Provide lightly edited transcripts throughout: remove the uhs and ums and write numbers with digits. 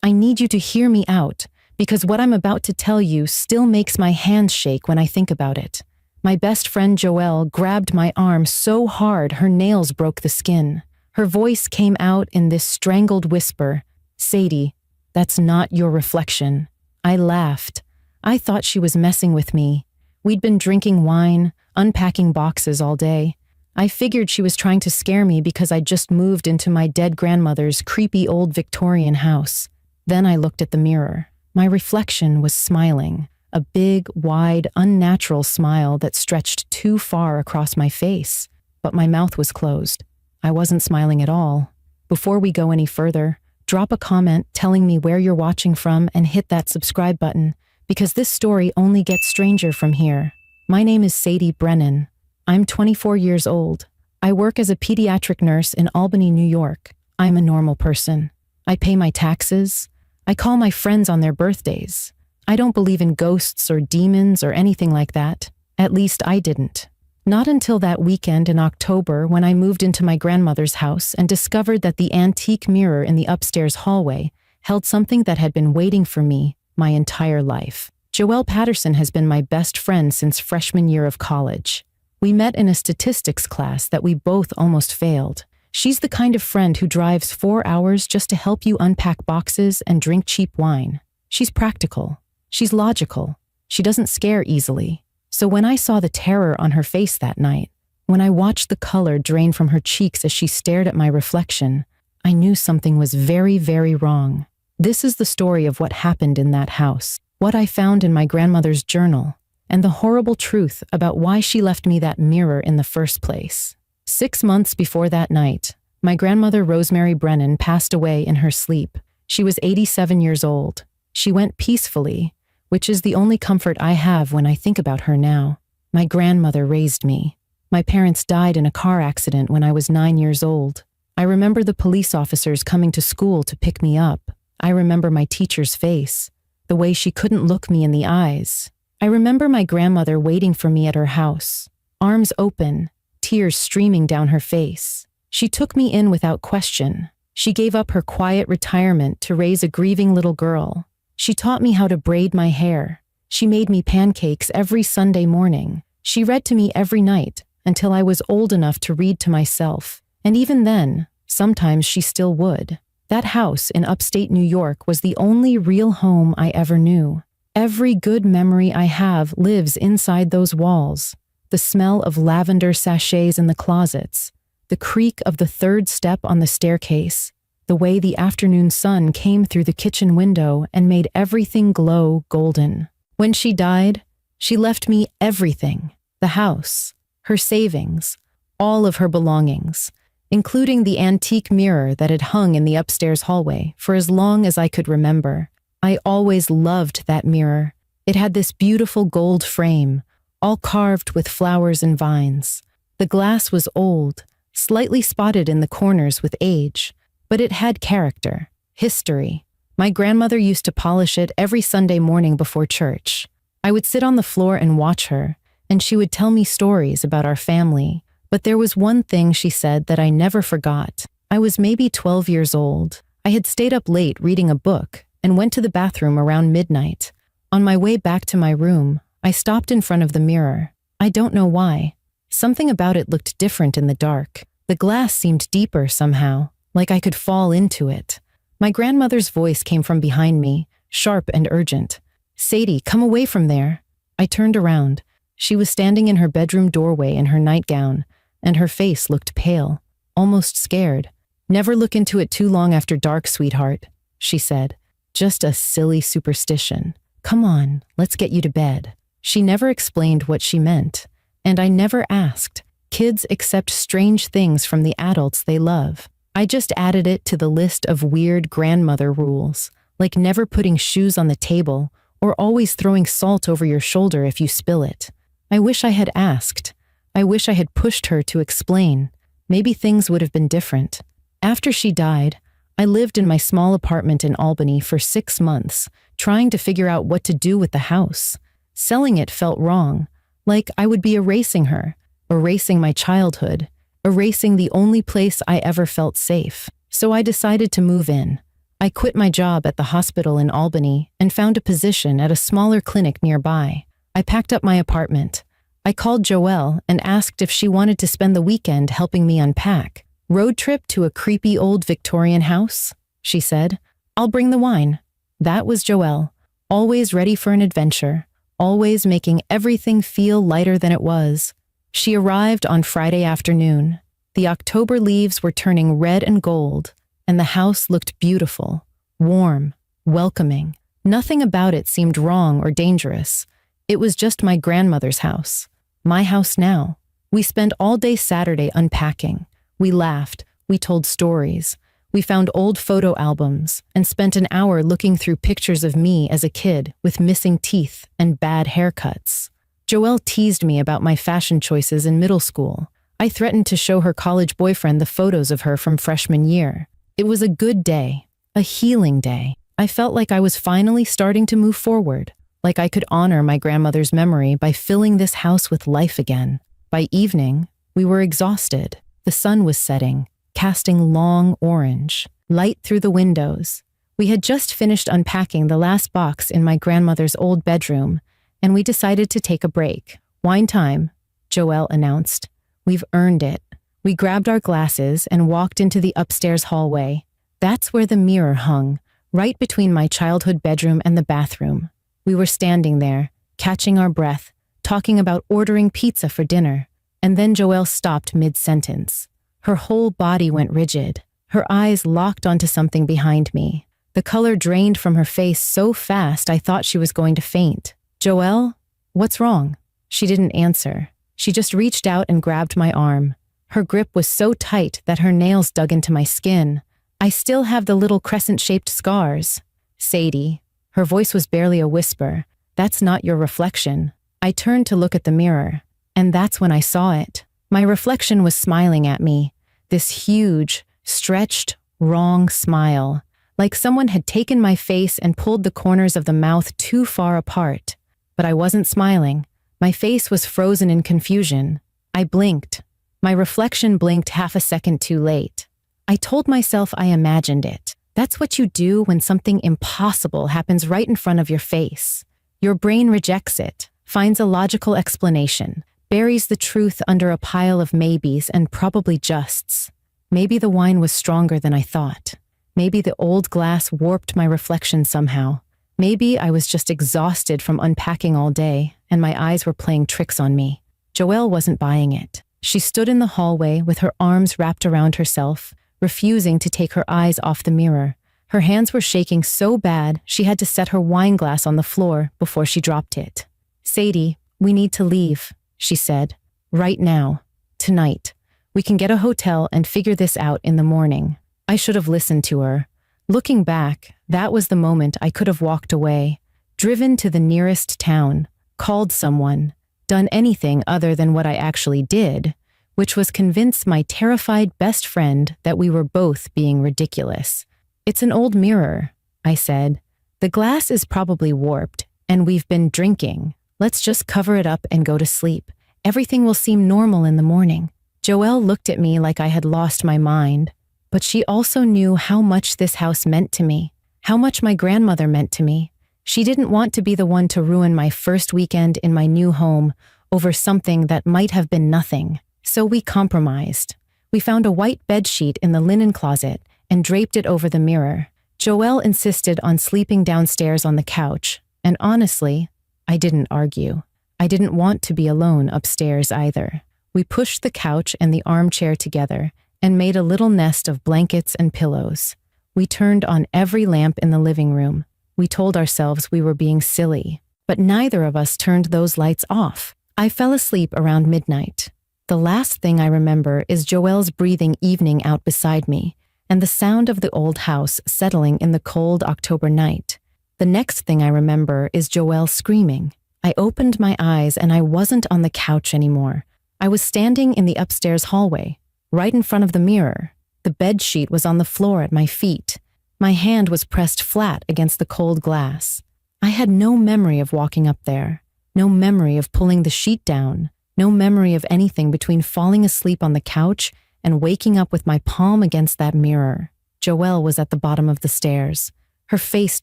I need you to hear me out, because what I'm about to tell you still makes my hands shake when I think about it. My best friend Joelle grabbed my arm so hard her nails broke the skin. Her voice came out in this strangled whisper, "Sadie, that's not your reflection." I laughed. I thought she was messing with me. We'd been drinking wine, unpacking boxes all day. I figured she was trying to scare me because I just moved into my dead grandmother's creepy old Victorian house. Then I looked at the mirror. My reflection was smiling, a big, wide, unnatural smile that stretched too far across my face. But my mouth was closed. I wasn't smiling at all. Before we go any further, drop a comment telling me where you're watching from and hit that subscribe button, because this story only gets stranger from here. My name is Sadie Brennan. I'm 24 years old. I work as a pediatric nurse in Albany, New York. I'm a normal person. I pay my taxes. I call my friends on their birthdays. I don't believe in ghosts or demons or anything like that. At least I didn't. Not until that weekend in October when I moved into my grandmother's house and discovered that the antique mirror in the upstairs hallway held something that had been waiting for me my entire life. Joelle Patterson has been my best friend since freshman year of college. We met in a statistics class that we both almost failed. She's the kind of friend who drives 4 hours just to help you unpack boxes and drink cheap wine. She's practical. She's logical. She doesn't scare easily. So when I saw the terror on her face that night, when I watched the color drain from her cheeks as she stared at my reflection, I knew something was very, very wrong. This is the story of what happened in that house, what I found in my grandmother's journal, and the horrible truth about why she left me that mirror in the first place. 6 months before that night, my grandmother Rosemary Brennan passed away in her sleep. She was 87 years old. She went peacefully, which is the only comfort I have when I think about her now. My grandmother raised me. My parents died in a car accident when I was 9 years old. I remember the police officers coming to school to pick me up. I remember my teacher's face, the way she couldn't look me in the eyes. I remember my grandmother waiting for me at her house, arms open, tears streaming down her face. She took me in without question. She gave up her quiet retirement to raise a grieving little girl. She taught me how to braid my hair. She made me pancakes every Sunday morning. She read to me every night until I was old enough to read to myself. And even then, sometimes she still would. That house in upstate New York was the only real home I ever knew. Every good memory I have lives inside those walls. The smell of lavender sachets in the closets, the creak of the third step on the staircase, the way the afternoon sun came through the kitchen window and made everything glow golden. When she died, she left me everything: the house, her savings, all of her belongings, including the antique mirror that had hung in the upstairs hallway for as long as I could remember. I always loved that mirror. It had this beautiful gold frame, all carved with flowers and vines. The glass was old, slightly spotted in the corners with age, but it had character, history. My grandmother used to polish it every Sunday morning before church. I would sit on the floor and watch her, and she would tell me stories about our family. But there was one thing she said that I never forgot. I was maybe 12 years old. I had stayed up late reading a book and went to the bathroom around midnight. On my way back to my room, I stopped in front of the mirror. I don't know why. Something about it looked different in the dark. The glass seemed deeper somehow, like I could fall into it. My grandmother's voice came from behind me, sharp and urgent. "Sadie, come away from there." I turned around. She was standing in her bedroom doorway in her nightgown, and her face looked pale, almost scared. "Never look into it too long after dark, sweetheart," she said. "Just a silly superstition. Come on, let's get you to bed." She never explained what she meant, and I never asked. Kids accept strange things from the adults they love. I just added it to the list of weird grandmother rules, like never putting shoes on the table or always throwing salt over your shoulder if you spill it. I wish I had asked. I wish I had pushed her to explain. Maybe things would have been different. After she died, I lived in my small apartment in Albany for 6 months, trying to figure out what to do with the house. Selling it felt wrong, like I would be erasing her, erasing my childhood, erasing the only place I ever felt safe. So I decided to move in. I quit my job at the hospital in Albany and found a position at a smaller clinic nearby. I packed up my apartment. I called Joelle and asked if she wanted to spend the weekend helping me unpack. Road trip to a creepy old Victorian house? She said. I'll bring the wine. That was Joelle, always ready for an adventure, always making everything feel lighter than it was. She arrived on Friday afternoon. The October leaves were turning red and gold, and the house looked beautiful, warm, welcoming. Nothing about it seemed wrong or dangerous. It was just my grandmother's house. My house now. We spent all day Saturday unpacking. We laughed. We told stories. We found old photo albums and spent an hour looking through pictures of me as a kid with missing teeth and bad haircuts. Joelle teased me about my fashion choices in middle school. I threatened to show her college boyfriend the photos of her from freshman year. It was a good day, a healing day. I felt like I was finally starting to move forward, like I could honor my grandmother's memory by filling this house with life again. By evening, we were exhausted. The sun was setting, casting long orange light through the windows. We had just finished unpacking the last box in my grandmother's old bedroom, and we decided to take a break. Wine time, Joelle announced. We've earned it. We grabbed our glasses and walked into the upstairs hallway. That's where the mirror hung, right between my childhood bedroom and the bathroom. We were standing there, catching our breath, talking about ordering pizza for dinner. And then Joelle stopped mid-sentence. Her whole body went rigid. Her eyes locked onto something behind me. The color drained from her face so fast I thought she was going to faint. Joelle, what's wrong? She didn't answer. She just reached out and grabbed my arm. Her grip was so tight that her nails dug into my skin. I still have the little crescent-shaped scars. Sadie, her voice was barely a whisper. That's not your reflection. I turned to look at the mirror. And that's when I saw it. My reflection was smiling at me, this huge, stretched, wrong smile, like someone had taken my face and pulled the corners of the mouth too far apart. But I wasn't smiling. My face was frozen in confusion. I blinked. My reflection blinked half a second too late. I told myself I imagined it. That's what you do when something impossible happens right in front of your face. Your brain rejects it, finds a logical explanation, buries the truth under a pile of maybes and probably justs. Maybe the wine was stronger than I thought. Maybe the old glass warped my reflection somehow. Maybe I was just exhausted from unpacking all day, and my eyes were playing tricks on me. Joelle wasn't buying it. She stood in the hallway with her arms wrapped around herself, refusing to take her eyes off the mirror. Her hands were shaking so bad she had to set her wine glass on the floor before she dropped it. Sadie, we need to leave, she said. Right now. Tonight. We can get a hotel and figure this out in the morning. I should have listened to her. Looking back, that was the moment I could have walked away, driven to the nearest town, called someone, done anything other than what I actually did, which was convince my terrified best friend that we were both being ridiculous. It's an old mirror, I said. The glass is probably warped, and we've been drinking. Let's just cover it up and go to sleep. Everything will seem normal in the morning. Joelle looked at me like I had lost my mind, but she also knew how much this house meant to me, how much my grandmother meant to me. She didn't want to be the one to ruin my first weekend in my new home over something that might have been nothing. So we compromised. We found a white bedsheet in the linen closet and draped it over the mirror. Joelle insisted on sleeping downstairs on the couch, and honestly, I didn't argue. I didn't want to be alone upstairs either. We pushed the couch and the armchair together and made a little nest of blankets and pillows. We turned on every lamp in the living room. We told ourselves we were being silly, but neither of us turned those lights off. I fell asleep around midnight. The last thing I remember is Joelle's breathing evening out beside me and the sound of the old house settling in the cold October night. The next thing I remember is Joelle screaming. I opened my eyes and I wasn't on the couch anymore. I was standing in the upstairs hallway, right in front of the mirror. The bed sheet was on the floor at my feet. My hand was pressed flat against the cold glass. I had no memory of walking up there, no memory of pulling the sheet down, no memory of anything between falling asleep on the couch and waking up with my palm against that mirror. Joelle was at the bottom of the stairs, her face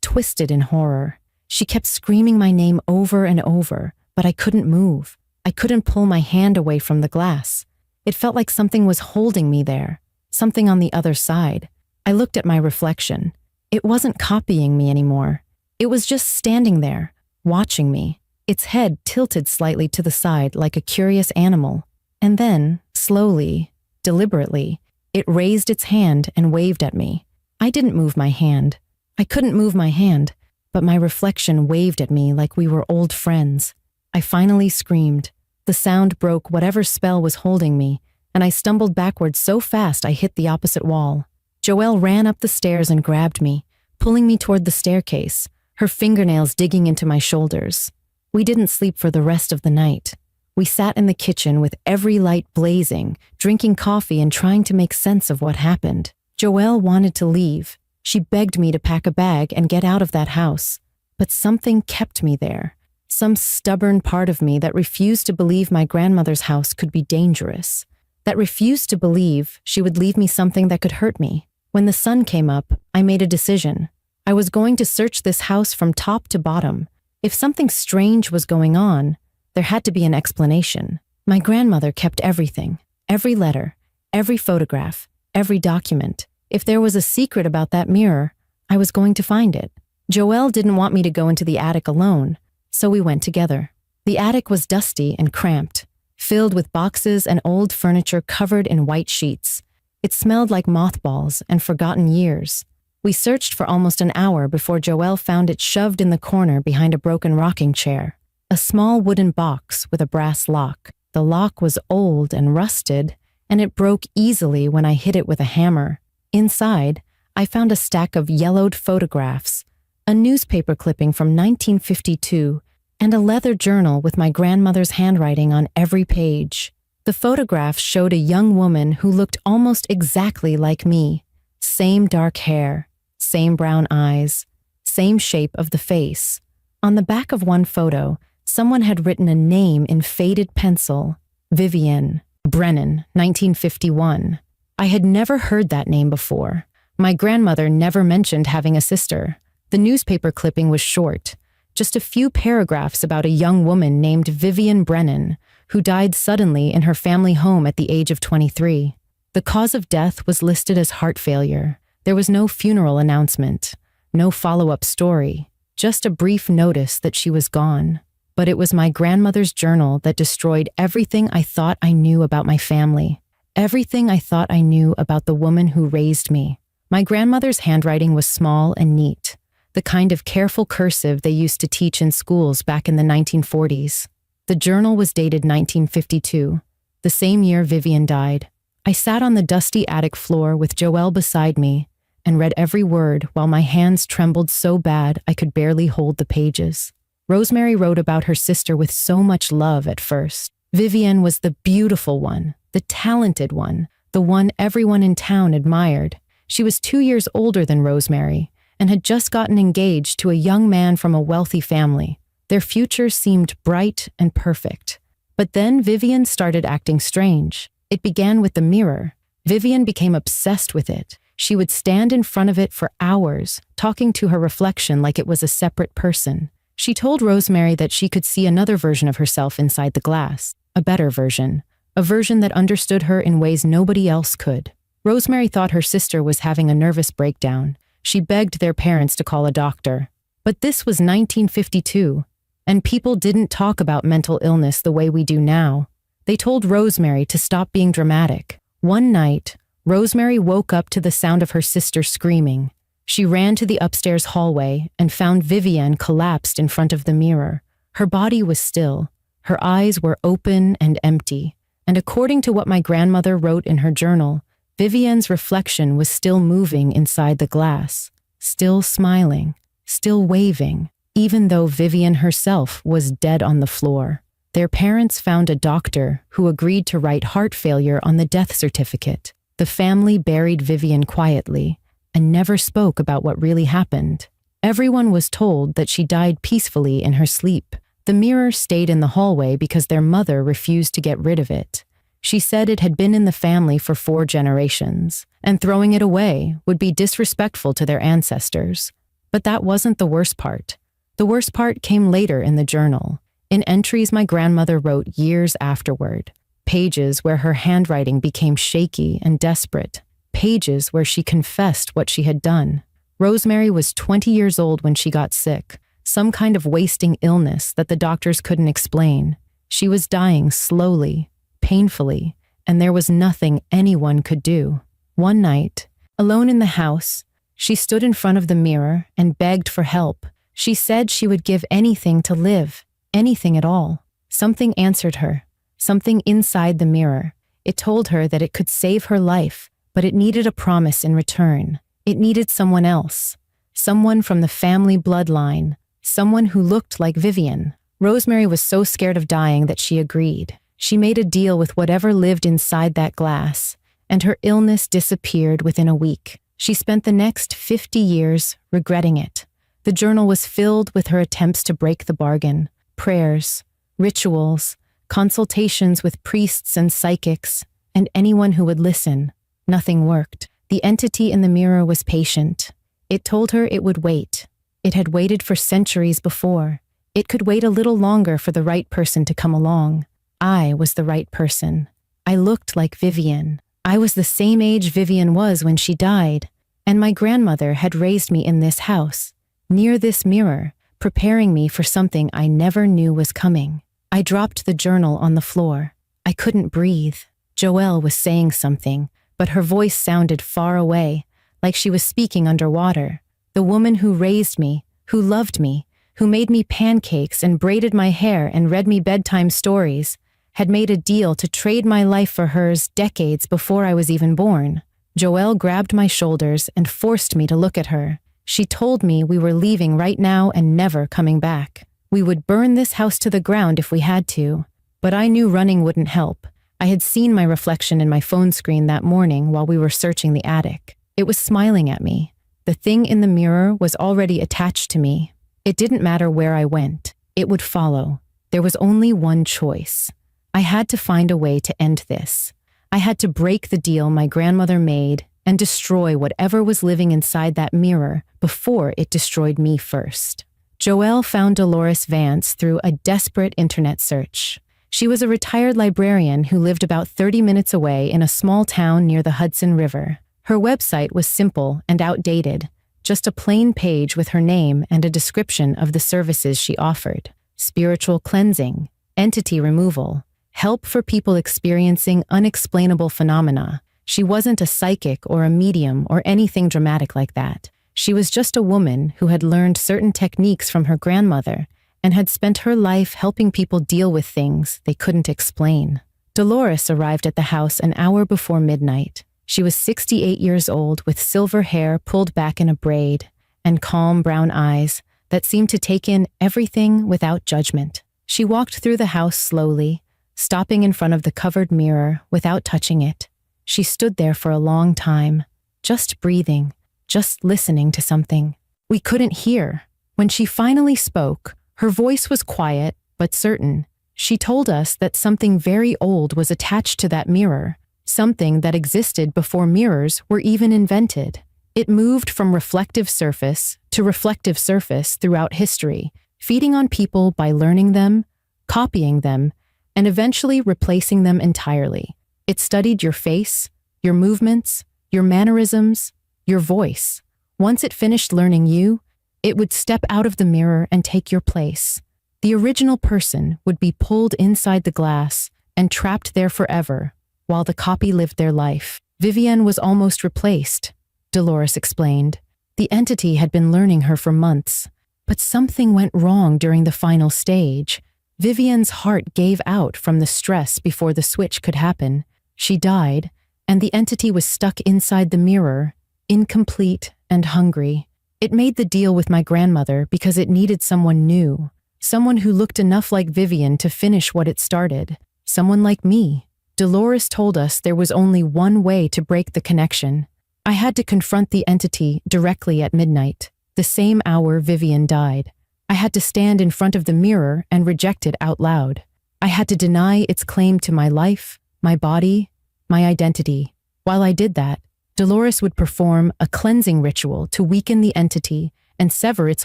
twisted in horror. She kept screaming my name over and over, but I couldn't move. I couldn't pull my hand away from the glass. It felt like something was holding me there, something on the other side. I looked at my reflection. It wasn't copying me anymore. It was just standing there, watching me, its head tilted slightly to the side like a curious animal. And then, slowly, deliberately, it raised its hand and waved at me. I didn't move my hand. I couldn't move my hand, but my reflection waved at me like we were old friends. I finally screamed. The sound broke whatever spell was holding me, and I stumbled backwards so fast I hit the opposite wall. Joelle ran up the stairs and grabbed me, pulling me toward the staircase, her fingernails digging into my shoulders. We didn't sleep for the rest of the night. We sat in the kitchen with every light blazing, drinking coffee and trying to make sense of what happened. Joelle wanted to leave. She begged me to pack a bag and get out of that house. But something kept me there. Some stubborn part of me that refused to believe my grandmother's house could be dangerous. That refused to believe she would leave me something that could hurt me. When the sun came up, I made a decision. I was going to search this house from top to bottom. If something strange was going on, there had to be an explanation. My grandmother kept everything, every letter, every photograph, every document. If there was a secret about that mirror, I was going to find it. Joelle didn't want me to go into the attic alone, so we went together. The attic was dusty and cramped, filled with boxes and old furniture covered in white sheets. It smelled like mothballs and forgotten years. We searched for almost an hour before Joelle found it shoved in the corner behind a broken rocking chair. A small wooden box with a brass lock. The lock was old and rusted, and it broke easily when I hit it with a hammer. Inside, I found a stack of yellowed photographs, a newspaper clipping from 1952, and a leather journal with my grandmother's handwriting on every page. The photographs showed a young woman who looked almost exactly like me. Same dark hair, same brown eyes, same shape of the face. On the back of one photo, someone had written a name in faded pencil, Vivian Brennan, 1951. I had never heard that name before. My grandmother never mentioned having a sister. The newspaper clipping was short, just a few paragraphs about a young woman named Vivian Brennan, who died suddenly in her family home at the age of 23. The cause of death was listed as heart failure. There was no funeral announcement, no follow-up story, just a brief notice that she was gone. But it was my grandmother's journal that destroyed everything I thought I knew about my family, everything I thought I knew about the woman who raised me. My grandmother's handwriting was small and neat, the kind of careful cursive they used to teach in schools back in the 1940s. The journal was dated 1952, the same year Vivian died. I sat on the dusty attic floor with Joelle beside me and read every word while my hands trembled so bad I could barely hold the pages. Rosemary wrote about her sister with so much love at first. Vivian was the beautiful one, the talented one, the one everyone in town admired. She was 2 years older than Rosemary and had just gotten engaged to a young man from a wealthy family. Their future seemed bright and perfect. But then Vivian started acting strange. It began with the mirror. Vivian became obsessed with it. She would stand in front of it for hours, talking to her reflection like it was a separate person. She told Rosemary that she could see another version of herself inside the glass, a better version, a version that understood her in ways nobody else could. Rosemary thought her sister was having a nervous breakdown. She begged their parents to call a doctor. But this was 1952, and people didn't talk about mental illness the way we do now. They told Rosemary to stop being dramatic. One night, Rosemary woke up to the sound of her sister screaming. She ran to the upstairs hallway and found Vivian collapsed in front of the mirror. Her body was still. Her eyes were open and empty. And according to what my grandmother wrote in her journal, Vivian's reflection was still moving inside the glass, still smiling, still waving, even though Vivian herself was dead on the floor. Their parents found a doctor who agreed to write heart failure on the death certificate. The family buried Vivian quietly and never spoke about what really happened. Everyone was told that she died peacefully in her sleep. The mirror stayed in the hallway because their mother refused to get rid of it. She said it had been in the family for 4 generations, and throwing it away would be disrespectful to their ancestors. But that wasn't the worst part. The worst part came later in the journal, in entries my grandmother wrote years afterward, pages where her handwriting became shaky and desperate, pages where she confessed what she had done. Rosemary was 20 years old when she got sick, some kind of wasting illness that the doctors couldn't explain. She was dying slowly, painfully, and there was nothing anyone could do. One night, alone in the house, she stood in front of the mirror and begged for help. She said she would give anything to live, anything at all. Something answered her, something inside the mirror. It told her that it could save her life, but it needed a promise in return. It needed someone else, someone from the family bloodline, someone who looked like Vivian. Rosemary was so scared of dying that she agreed. She made a deal with whatever lived inside that glass, and her illness disappeared within a week. She spent the next 50 years regretting it. The journal was filled with her attempts to break the bargain. Prayers, rituals, consultations with priests and psychics, and anyone who would listen. Nothing worked. The entity in the mirror was patient. It told her it would wait. It had waited for centuries before. It could wait a little longer for the right person to come along. I was the right person. I looked like Vivian. I was the same age Vivian was when she died, and my grandmother had raised me in this house, near this mirror, preparing me for something I never knew was coming. I dropped the journal on the floor. I couldn't breathe. Joelle was saying something, but her voice sounded far away, like she was speaking underwater. The woman who raised me, who loved me, who made me pancakes and braided my hair and read me bedtime stories, had made a deal to trade my life for hers decades before I was even born. Joelle grabbed my shoulders and forced me to look at her. She told me we were leaving right now and never coming back. We would burn this house to the ground if we had to. But I knew running wouldn't help. I had seen my reflection in my phone screen that morning while we were searching the attic. It was smiling at me. The thing in the mirror was already attached to me. It didn't matter where I went. It would follow. There was only one choice. I had to find a way to end this. I had to break the deal my grandmother made and destroy whatever was living inside that mirror before it destroyed me first. Joelle found Dolores Vance through a desperate internet search. She was a retired librarian who lived about 30 minutes away in a small town near the Hudson River. Her website was simple and outdated, just a plain page with her name and a description of the services she offered: spiritual cleansing, entity removal, help for people experiencing unexplainable phenomena. She wasn't a psychic or a medium or anything dramatic like that. She was just a woman who had learned certain techniques from her grandmother and had spent her life helping people deal with things they couldn't explain. Dolores arrived at the house an hour before midnight. She was 68 years old with silver hair pulled back in a braid and calm brown eyes that seemed to take in everything without judgment. She walked through the house slowly, stopping in front of the covered mirror without touching it. She stood there for a long time, just breathing, just listening to something we couldn't hear. When she finally spoke, her voice was quiet but certain. She told us that something very old was attached to that mirror, something that existed before mirrors were even invented. It moved from reflective surface to reflective surface throughout history, feeding on people by learning them, copying them, and eventually replacing them entirely. It studied your face, your movements, your mannerisms, your voice. Once it finished learning you, it would step out of the mirror and take your place. The original person would be pulled inside the glass and trapped there forever, while the copy lived their life. Vivienne was almost replaced, Dolores explained. The entity had been learning her for months, but something went wrong during the final stage. Vivienne's heart gave out from the stress before the switch could happen. She died, and the entity was stuck inside the mirror, incomplete and hungry. It made the deal with my grandmother because it needed someone new, someone who looked enough like Vivian to finish what it started, someone like me. Dolores told us there was only one way to break the connection. I had to confront the entity directly at midnight, the same hour Vivian died. I had to stand in front of the mirror and reject it out loud. I had to deny its claim to my life, my body, my identity. While I did that, Dolores would perform a cleansing ritual to weaken the entity and sever its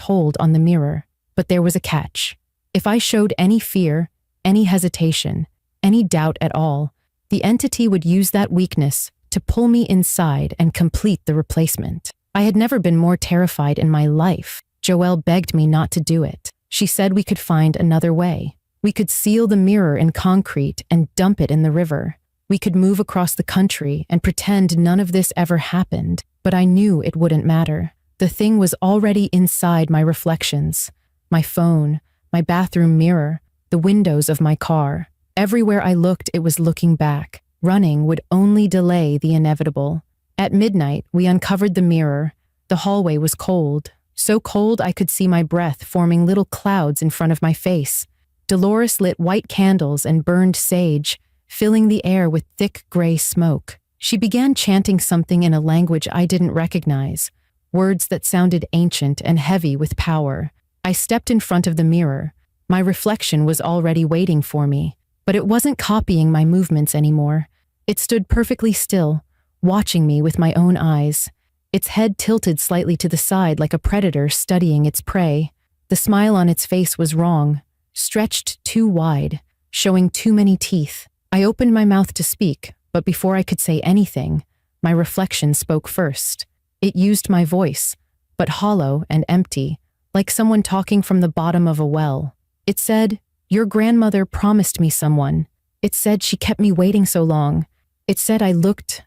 hold on the mirror. But there was a catch. If I showed any fear, any hesitation, any doubt at all, the entity would use that weakness to pull me inside and complete the replacement. I had never been more terrified in my life. Joelle begged me not to do it. She said we could find another way. We could seal the mirror in concrete and dump it in the river. We could move across the country and pretend none of this ever happened, but I knew it wouldn't matter. The thing was already inside my reflections, my phone, my bathroom mirror, the windows of my car. Everywhere I looked, it was looking back. Running would only delay the inevitable. At midnight, we uncovered the mirror. The hallway was cold, so cold I could see my breath forming little clouds in front of my face. Dolores lit white candles and burned sage, filling the air with thick gray smoke. She began chanting something in a language I didn't recognize, words that sounded ancient and heavy with power. I stepped in front of the mirror. My reflection was already waiting for me, but it wasn't copying my movements anymore. It stood perfectly still, watching me with my own eyes. Its head tilted slightly to the side like a predator studying its prey. The smile on its face was wrong, stretched too wide, showing too many teeth. I opened my mouth to speak, but before I could say anything, my reflection spoke first. It used my voice, but hollow and empty, like someone talking from the bottom of a well. It said, "Your grandmother promised me someone. It said she kept me waiting so long. It said I looked,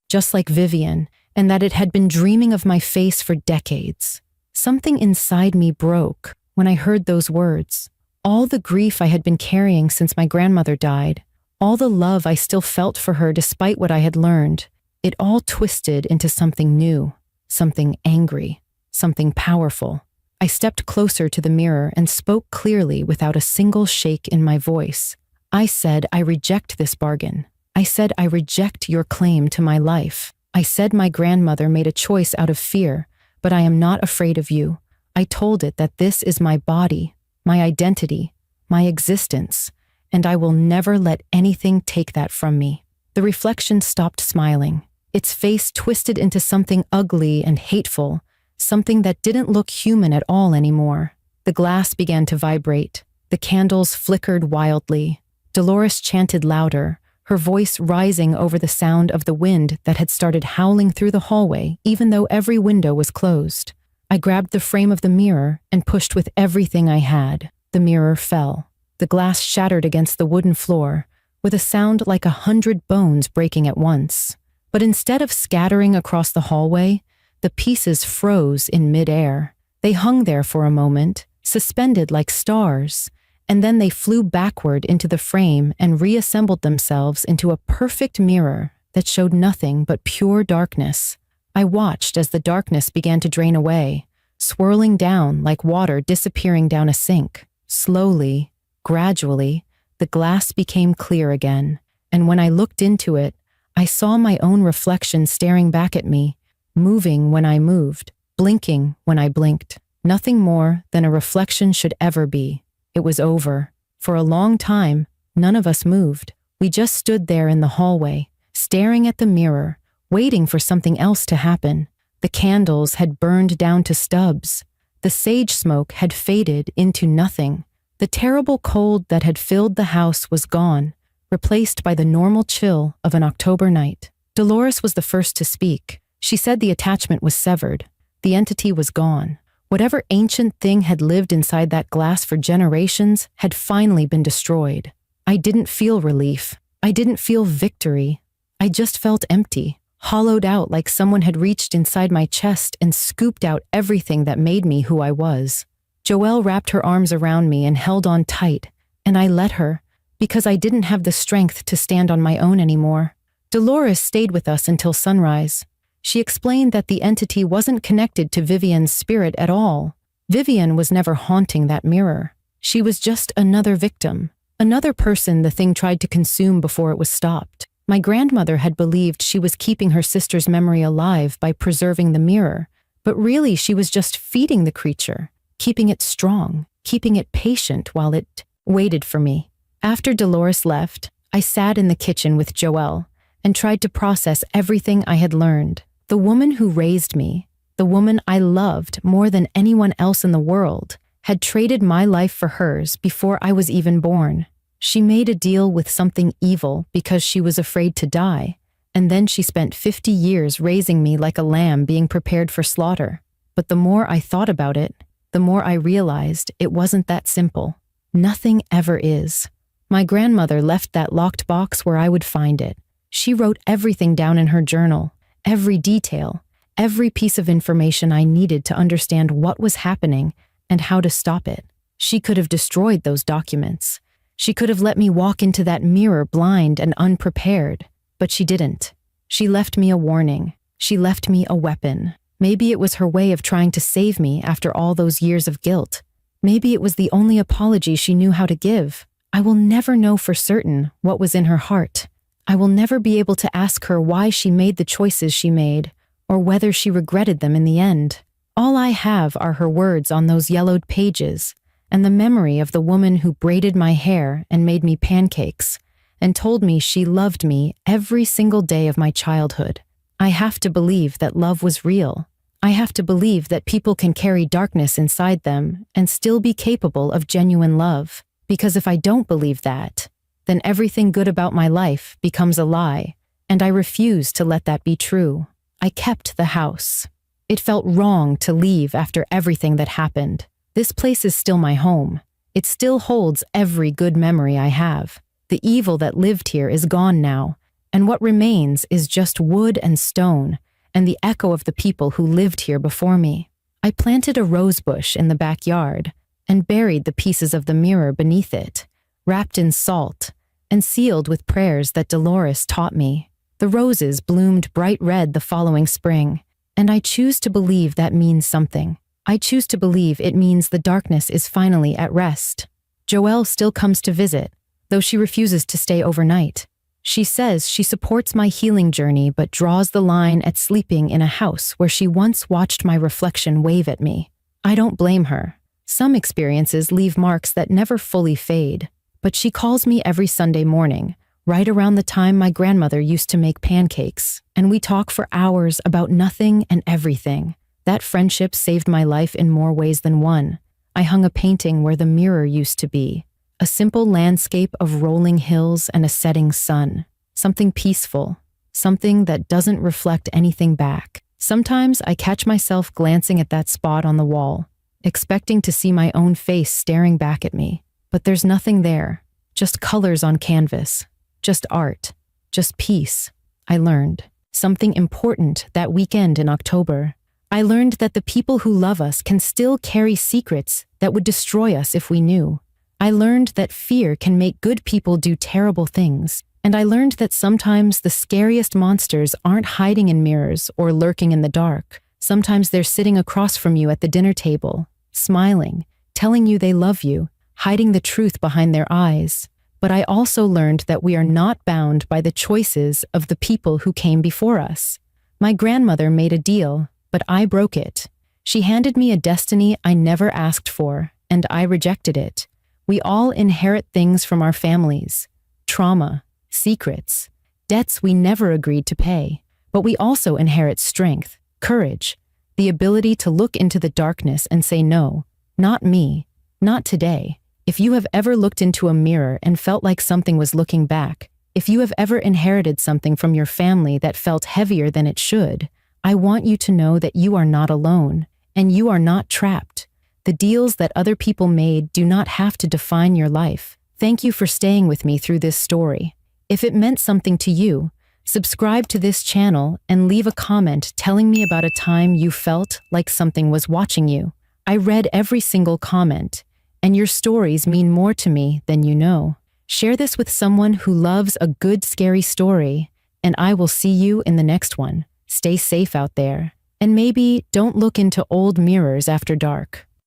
just like Vivian, and that it had been dreaming of my face for decades." Something inside me broke when I heard those words. All the grief I had been carrying since my grandmother died, all the love I still felt for her despite what I had learned, it all twisted into something new, something angry, something powerful. I stepped closer to the mirror and spoke clearly without a single shake in my voice. I said, "I reject this bargain. I said, I reject your claim to my life. I said my grandmother made a choice out of fear, but I am not afraid of you. I told it that this is my body, my identity, my existence, and I will never let anything take that from me." The reflection stopped smiling. Its face twisted into something ugly and hateful, something that didn't look human at all anymore. The glass began to vibrate. The candles flickered wildly. Dolores chanted louder, her voice rising over the sound of the wind that had started howling through the hallway, even though every window was closed. I grabbed the frame of the mirror and pushed with everything I had. The mirror fell. The glass shattered against the wooden floor, with a sound like 100 bones breaking at once. But instead of scattering across the hallway, the pieces froze in midair. They hung there for a moment, suspended like stars, and then they flew backward into the frame and reassembled themselves into a perfect mirror that showed nothing but pure darkness. I watched as the darkness began to drain away, swirling down like water disappearing down a sink. Slowly, gradually, the glass became clear again, and when I looked into it, I saw my own reflection staring back at me, moving when I moved, blinking when I blinked. Nothing more than a reflection should ever be. It was over. For a long time, none of us moved. We just stood there in the hallway, staring at the mirror, waiting for something else to happen. The candles had burned down to stubs. The sage smoke had faded into nothing. The terrible cold that had filled the house was gone, replaced by the normal chill of an October night. Dolores was the first to speak. She said the attachment was severed. The entity was gone. Whatever ancient thing had lived inside that glass for generations had finally been destroyed. I didn't feel relief. I didn't feel victory. I just felt empty, hollowed out like someone had reached inside my chest and scooped out everything that made me who I was. Joelle wrapped her arms around me and held on tight, and I let her, because I didn't have the strength to stand on my own anymore. Dolores stayed with us until sunrise. She explained that the entity wasn't connected to Vivian's spirit at all. Vivian was never haunting that mirror. She was just another victim, another person the thing tried to consume before it was stopped. My grandmother had believed she was keeping her sister's memory alive by preserving the mirror, but really she was just feeding the creature, keeping it strong, keeping it patient while it waited for me. After Dolores left, I sat in the kitchen with Joelle and tried to process everything I had learned. The woman who raised me, the woman I loved more than anyone else in the world, had traded my life for hers before I was even born. She made a deal with something evil because she was afraid to die, and then she spent 50 years raising me like a lamb being prepared for slaughter. But the more I thought about it, the more I realized it wasn't that simple. Nothing ever is. My grandmother left that locked box where I would find it. She wrote everything down in her journal, every detail, every piece of information I needed to understand what was happening and how to stop it. She could have destroyed those documents. She could have let me walk into that mirror blind and unprepared, but she didn't. She left me a warning. She left me a weapon. Maybe it was her way of trying to save me after all those years of guilt. Maybe it was the only apology she knew how to give. I will never know for certain what was in her heart. I will never be able to ask her why she made the choices she made, or whether she regretted them in the end. All I have are her words on those yellowed pages, and the memory of the woman who braided my hair and made me pancakes, and told me she loved me every single day of my childhood. I have to believe that love was real. I have to believe that people can carry darkness inside them and still be capable of genuine love. Because if I don't believe that, then everything good about my life becomes a lie, and I refuse to let that be true. I kept the house. It felt wrong to leave after everything that happened. This place is still my home. It still holds every good memory I have. The evil that lived here is gone now, and what remains is just wood and stone, and the echo of the people who lived here before me. I planted a rose bush in the backyard, and buried the pieces of the mirror beneath it, wrapped in salt, and sealed with prayers that Dolores taught me. The roses bloomed bright red the following spring, and I choose to believe that means something. I choose to believe it means the darkness is finally at rest. Joelle still comes to visit, though she refuses to stay overnight. She says she supports my healing journey but draws the line at sleeping in a house where she once watched my reflection wave at me. I don't blame her. Some experiences leave marks that never fully fade, but she calls me every Sunday morning, right around the time my grandmother used to make pancakes, and we talk for hours about nothing and everything. That friendship saved my life in more ways than one. I hung a painting where the mirror used to be, a simple landscape of rolling hills and a setting sun, something peaceful, something that doesn't reflect anything back. Sometimes I catch myself glancing at that spot on the wall, expecting to see my own face staring back at me. But there's nothing there, just colors on canvas, just art, just peace. I learned something important that weekend in October. I learned that the people who love us can still carry secrets that would destroy us if we knew. I learned that fear can make good people do terrible things. And I learned that sometimes the scariest monsters aren't hiding in mirrors or lurking in the dark. Sometimes they're sitting across from you at the dinner table, smiling, telling you they love you, hiding the truth behind their eyes. But I also learned that we are not bound by the choices of the people who came before us. My grandmother made a deal, but I broke it. She handed me a destiny I never asked for, and I rejected it. We all inherit things from our families, trauma, secrets, debts we never agreed to pay. But we also inherit strength, courage, the ability to look into the darkness and say no, not me, not today. If you have ever looked into a mirror and felt like something was looking back, if you have ever inherited something from your family that felt heavier than it should, I want you to know that you are not alone, and you are not trapped. The deals that other people made do not have to define your life. Thank you for staying with me through this story. If it meant something to you, subscribe to this channel and leave a comment telling me about a time you felt like something was watching you. I read every single comment, and your stories mean more to me than you know. Share this with someone who loves a good, scary story, and I will see you in the next one. Stay safe out there, and maybe don't look into old mirrors after dark.